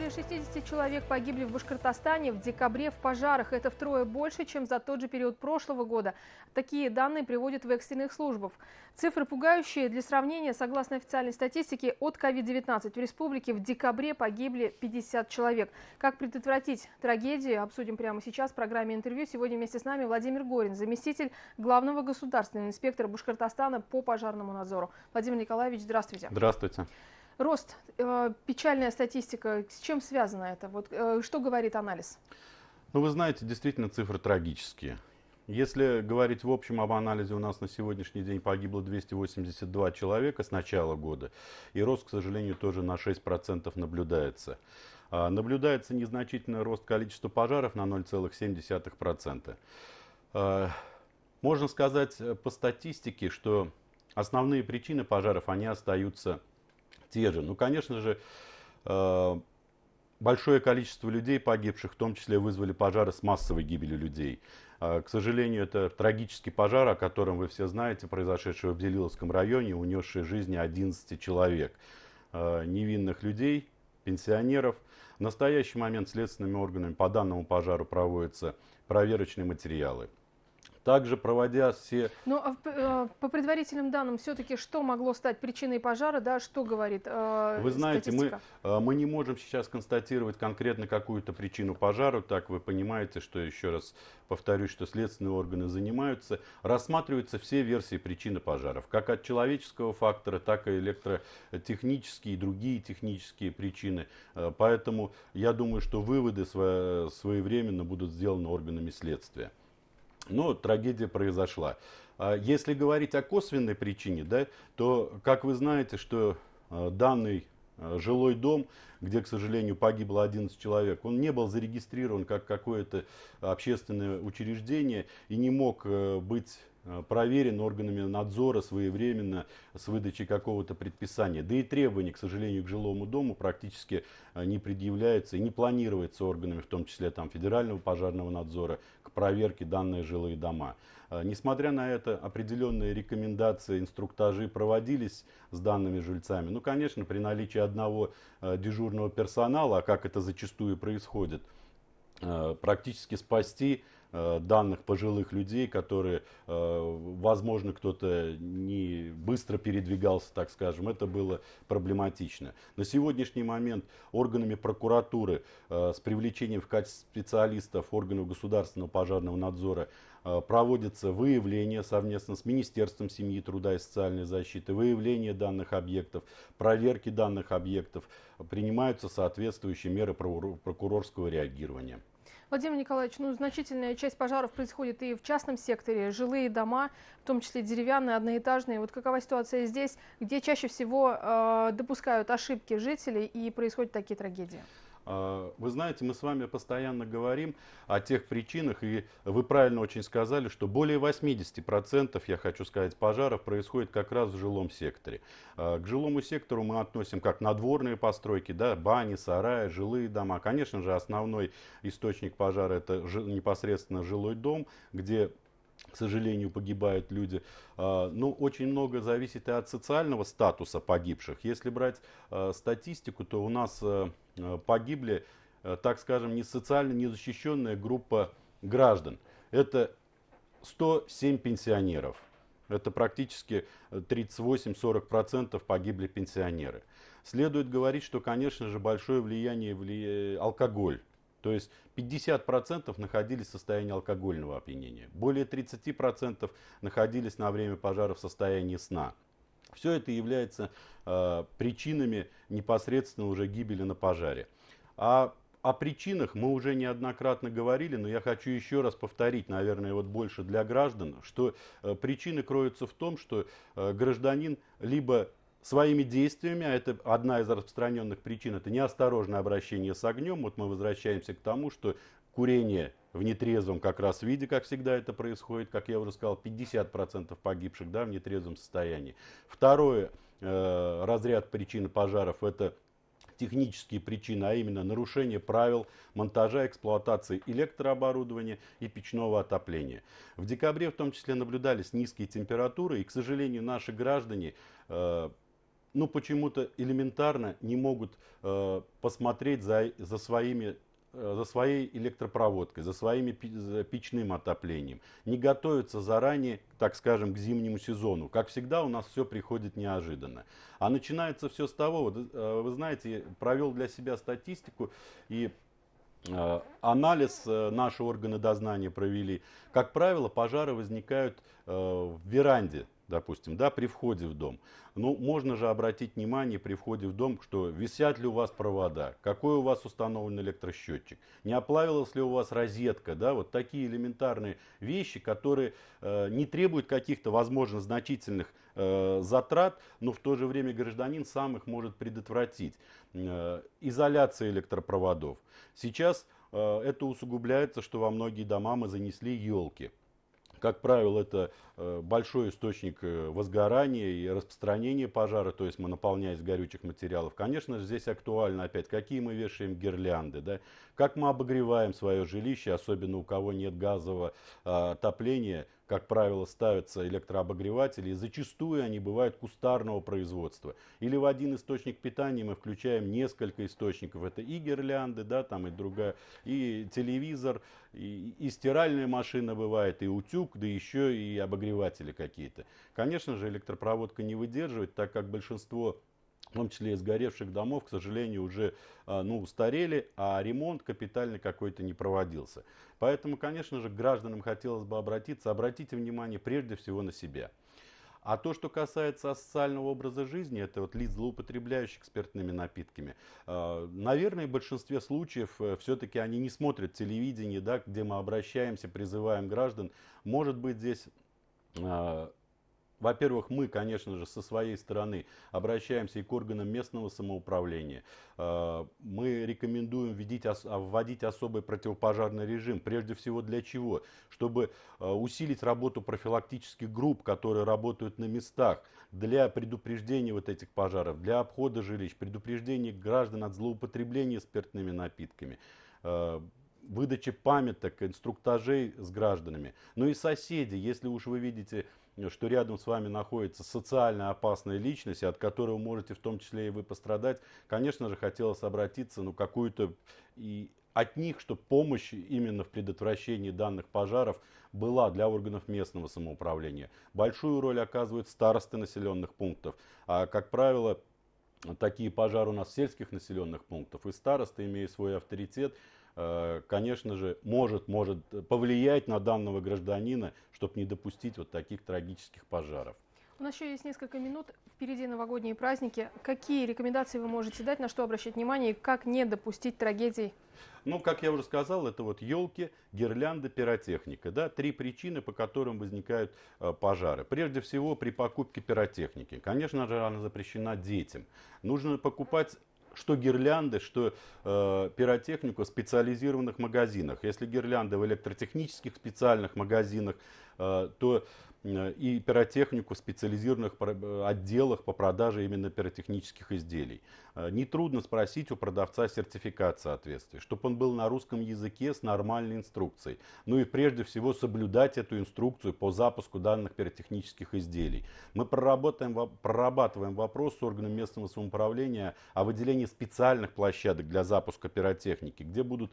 Более 60 человек погибли в Башкортостане в декабре в пожарах. Это втрое больше, чем за тот же период прошлого года. Такие данные приводят в экстренных службах. Цифры пугающие. Для сравнения, согласно официальной статистике, от COVID-19 в республике в декабре погибли 50 человек. Как предотвратить трагедию, обсудим прямо сейчас в программе «Интервью». Сегодня вместе с нами Владимир Горин, заместитель главного государственного инспектора Башкортостана по пожарному надзору. Владимир Николаевич, здравствуйте. Здравствуйте. Рост, печальная статистика. С чем связано это? Что говорит анализ? Ну, вы знаете, действительно цифры трагические. Если говорить в общем об анализе, у нас на сегодняшний день погибло 282 человека с начала года. И рост, к сожалению, тоже на 6% наблюдается. Наблюдается незначительный рост количества пожаров на 0,7%. Можно сказать по статистике, что основные причины пожаров, они остаются те же. Ну, конечно же, большое количество людей погибших, в том числе вызвали пожары с массовой гибелью людей. К сожалению, это трагический пожар, о котором вы все знаете, произошедший в Белиловском районе, унесший жизни 11 человек. Невинных людей, пенсионеров. В настоящий момент следственными органами по данному пожару проводятся проверочные материалы. Также проводя все... По предварительным данным, все-таки что могло стать причиной пожара, да, что говорит Вы знаете, статистика? мы не можем сейчас констатировать конкретно какую-то причину пожара, так вы понимаете, что, еще раз повторюсь, что следственные органы занимаются, рассматриваются все версии причины пожаров, как от человеческого фактора, так и электротехнические и другие технические причины. Поэтому я думаю, что выводы своевременно будут сделаны органами следствия. Но трагедия произошла. Если говорить о косвенной причине, да, то, как вы знаете, что данный жилой дом, где, к сожалению, погибло 11 человек, он не был зарегистрирован как какое-то общественное учреждение и не мог быть проверен органами надзора своевременно с выдачей какого-то предписания. Да и требований, к сожалению, к жилому дому практически не предъявляется и не планируется органами, в том числе там, федерального пожарного надзора, к проверке данные жилые дома. Несмотря на это, определенные рекомендации, инструктажи проводились с данными жильцами. Ну, конечно, при наличии одного дежурного персонала, а как это зачастую происходит, практически спасти данных пожилых людей, которые, возможно, кто-то не быстро передвигался, так скажем, это было проблематично. На сегодняшний момент органами прокуратуры с привлечением в качестве специалистов органов государственного пожарного надзора проводится выявление совместно с Министерством семьи, труда и социальной защиты, выявление данных объектов, проверки данных объектов, принимаются соответствующие меры прокурорского реагирования. Владимир Николаевич, значительная часть пожаров происходит и в частном секторе, жилые дома, в том числе деревянные, одноэтажные. Вот какова ситуация здесь, где чаще всего допускают ошибки жителей и происходят такие трагедии? Вы знаете, мы с вами постоянно говорим о тех причинах, и вы правильно очень сказали, что более 80%, я хочу сказать, пожаров происходит как раз в жилом секторе. К жилому сектору мы относим как надворные постройки, да, бани, сараи, жилые дома. Конечно же, основной источник пожара это непосредственно жилой дом, где, к сожалению, погибают люди. Но очень много зависит и от социального статуса погибших. Если брать статистику, то у нас погибли, так скажем, не социально незащищенная группа граждан. Это 107 пенсионеров. Это практически 38-40% погибли пенсионеры. Следует говорить, что, конечно же, большое влияние алкоголь. То есть 50% находились в состоянии алкогольного опьянения. Более 30% находились на время пожара в состоянии сна. Все это является причинами непосредственно уже гибели на пожаре. О причинах мы уже неоднократно говорили, но я хочу еще раз повторить, наверное, вот больше для граждан, что причины кроются в том, что гражданин либо своими действиями, а это одна из распространенных причин, это неосторожное обращение с огнем. Вот мы возвращаемся к тому, что курение в нетрезвом как раз виде, как всегда это происходит, как я уже сказал, 50% погибших, да, в нетрезвом состоянии. Второй разряд причин пожаров это технические причины, а именно нарушение правил монтажа, эксплуатации электрооборудования и печного отопления. В декабре в том числе наблюдались низкие температуры, и, к сожалению, наши граждане ну, почему-то элементарно не могут посмотреть за своей электропроводкой, за печным отоплением. Не готовятся заранее, так скажем, к зимнему сезону. Как всегда, у нас все приходит неожиданно. А начинается все с того, вот, вы знаете, провел для себя статистику и анализ наши органы дознания провели. Как правило, пожары возникают в веранде, допустим, да, при входе в дом. Ну, можно же обратить внимание при входе в дом, что висят ли у вас провода, какой у вас установлен электросчетчик, не оплавилась ли у вас розетка, да, вот такие элементарные вещи, которые не требуют каких-то, возможно, значительных затрат, но в то же время гражданин сам их может предотвратить. Изоляция электропроводов. Сейчас это усугубляется, что во многие дома мы занесли елки. Как правило, это большой источник возгорания и распространения пожара, то есть мы наполняясь горючих материалов. Конечно же, здесь актуально опять, какие мы вешаем гирлянды, да? Как мы обогреваем свое жилище, особенно у кого нет газового отопления. Как правило, ставятся электрообогреватели, и зачастую они бывают кустарного производства. Или в один источник питания мы включаем несколько источников. Это и гирлянды, да, там и другая, и телевизор, и стиральная машина бывает, и утюг, да еще и обогреватели какие-то. Конечно же, электропроводка не выдерживает, так как большинство, в том числе и сгоревших домов, к сожалению, уже устарели, а ремонт капитальный какой-то не проводился. Поэтому, конечно же, к гражданам хотелось бы обратиться. Обратите внимание прежде всего на себя. А то, что касается социального образа жизни, это вот лиц, злоупотребляющих спиртными напитками, наверное, в большинстве случаев все-таки они не смотрят телевидение, да, где мы обращаемся, призываем граждан. Может быть, здесь... Во-первых, мы, конечно же, со своей стороны обращаемся и к органам местного самоуправления. Мы рекомендуем вводить особый противопожарный режим. Прежде всего для чего? Чтобы усилить работу профилактических групп, которые работают на местах для предупреждения вот этих пожаров, для обхода жилищ, предупреждения граждан от злоупотребления спиртными напитками, выдачи памяток, инструктажей с гражданами. Ну и соседи, если уж вы видите, что рядом с вами находится социально опасная личность, от которой можете в том числе и вы пострадать, конечно же, хотелось обратиться, какую-то и от них, чтобы помощь именно в предотвращении данных пожаров была для органов местного самоуправления. Большую роль оказывают старосты населенных пунктов, а, как правило, такие пожары у нас в сельских населенных пунктах, и староста, имея свой авторитет, конечно же, может повлиять на данного гражданина, чтобы не допустить вот таких трагических пожаров. У нас еще есть несколько минут, впереди новогодние праздники. Какие рекомендации вы можете дать, на что обращать внимание и как не допустить трагедий? Ну, как я уже сказал, это вот елки, гирлянды, пиротехника. Да? 3 причины, по которым возникают пожары. Прежде всего, при покупке пиротехники. Конечно же, она запрещена детям. Нужно покупать что гирлянды, что пиротехнику в специализированных магазинах. Если гирлянды в электротехнических специальных магазинах, то и пиротехнику в специализированных отделах по продаже именно пиротехнических изделий. Нетрудно спросить у продавца сертификат соответствия, чтобы он был на русском языке с нормальной инструкцией. Ну и прежде всего соблюдать эту инструкцию по запуску данных пиротехнических изделий. Мы прорабатываем вопрос с органом местного самоуправления о выделении специальных площадок для запуска пиротехники, где будут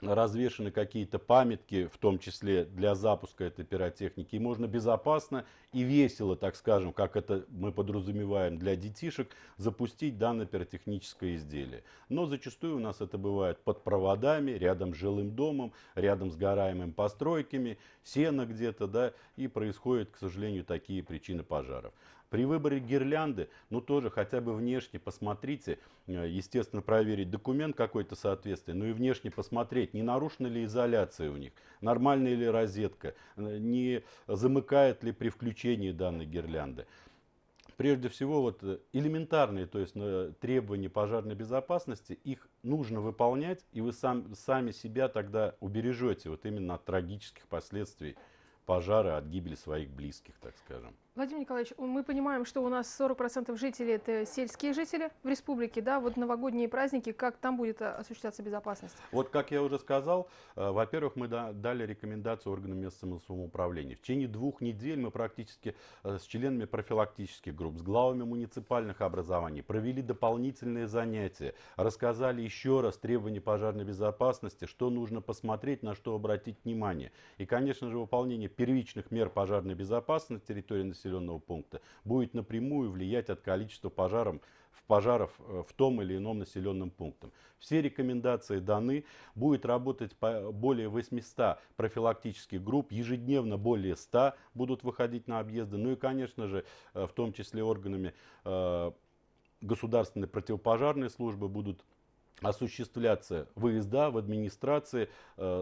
развешаны какие-то памятки, в том числе для запуска этой пиротехники. И можно безопасно и весело, так скажем, как это мы подразумеваем для детишек, запустить данное пиротехническое изделие. Но зачастую у нас это бывает под проводами, рядом с жилым домом, рядом с сгораемыми постройками, сено где-то, да, и происходят, к сожалению, такие причины пожаров. При выборе гирлянды, тоже хотя бы внешне посмотрите, естественно, проверить документ какой-то соответствие, но и внешне посмотреть, не нарушена ли изоляция у них, нормальная ли розетка, не замыкает ли при включении данной гирлянды. Прежде всего, элементарные, то есть требования пожарной безопасности, их нужно выполнять, и вы сами себя тогда убережете именно от трагических последствий пожара, от гибели своих близких, так скажем. Владимир Николаевич, мы понимаем, что у нас 40% жителей – это сельские жители в республике, да? Вот новогодние праздники, как там будет осуществляться безопасность? Вот как я уже сказал, во-первых, мы дали рекомендацию органам местного самоуправления. В течение 2 недель мы практически с членами профилактических групп, с главами муниципальных образований провели дополнительные занятия, рассказали еще раз требования пожарной безопасности, что нужно посмотреть, на что обратить внимание. И, конечно же, выполнение первичных мер пожарной безопасности на территории населенного пункта будет напрямую влиять от количества пожаров в том или ином населенном пункте. Все рекомендации даны, будет работать более 800 профилактических групп, ежедневно более 100 будут выходить на объезды, ну и, конечно же, в том числе органами государственной противопожарной службы будут осуществляться выезда в администрации,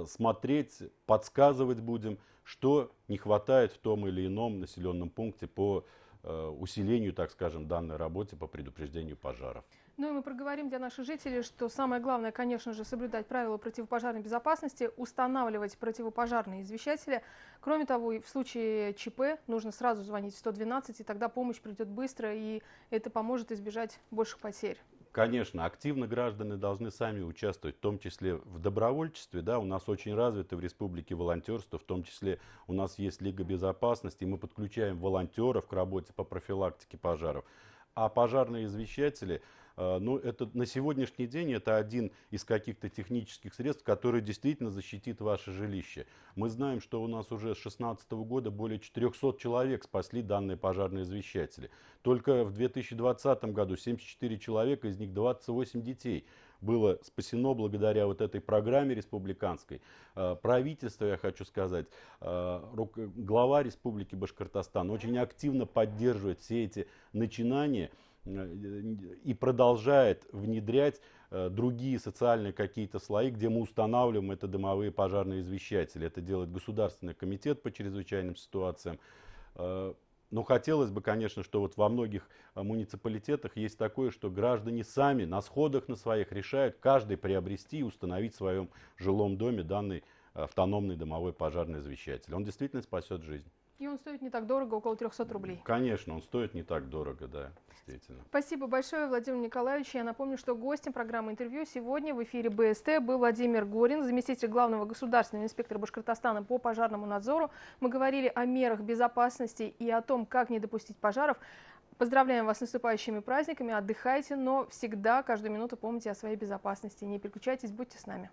смотреть, подсказывать будем, что не хватает в том или ином населенном пункте по усилению, так скажем, данной работе по предупреждению пожаров. Ну и мы проговорим для наших жителей, что самое главное, конечно же, соблюдать правила противопожарной безопасности, устанавливать противопожарные извещатели. Кроме того, и в случае ЧП нужно сразу звонить в 112, и тогда помощь придет быстро, и это поможет избежать больших потерь. Конечно, активно граждане должны сами участвовать, в том числе в добровольчестве. Да, у нас очень развито в республике волонтерство, в том числе у нас есть Лига безопасности, и мы подключаем волонтеров к работе по профилактике пожаров. А пожарные извещатели, ну, это на сегодняшний день это один из каких-то технических средств, который действительно защитит ваше жилище. Мы знаем, что у нас уже с 2016 года более 400 человек спасли данные пожарные извещатели. Только в 2020 году 74 человека, из них 28 детей было спасено благодаря вот этой программе республиканской. Правительство, я хочу сказать, глава Республики Башкортостан очень активно поддерживает все эти начинания и продолжает внедрять другие социальные какие-то слои, где мы устанавливаем это дымовые пожарные извещатели. Это делает Государственный комитет по чрезвычайным ситуациям. Но хотелось бы, конечно, что вот во многих муниципалитетах есть такое, что граждане сами на сходах на своих решают каждый приобрести и установить в своем жилом доме данный автономный дымовой пожарный извещатель. Он действительно спасет жизнь. И он стоит не так дорого, около 300 рублей. Конечно, он стоит не так дорого, да, действительно. Спасибо большое, Владимир Николаевич. Я напомню, что гостем программы «Интервью» сегодня в эфире БСТ был Владимир Горин, заместитель главного государственного инспектора Башкортостана по пожарному надзору. Мы говорили о мерах безопасности и о том, как не допустить пожаров. Поздравляем вас с наступающими праздниками, отдыхайте, но всегда, каждую минуту помните о своей безопасности. Не переключайтесь, будьте с нами.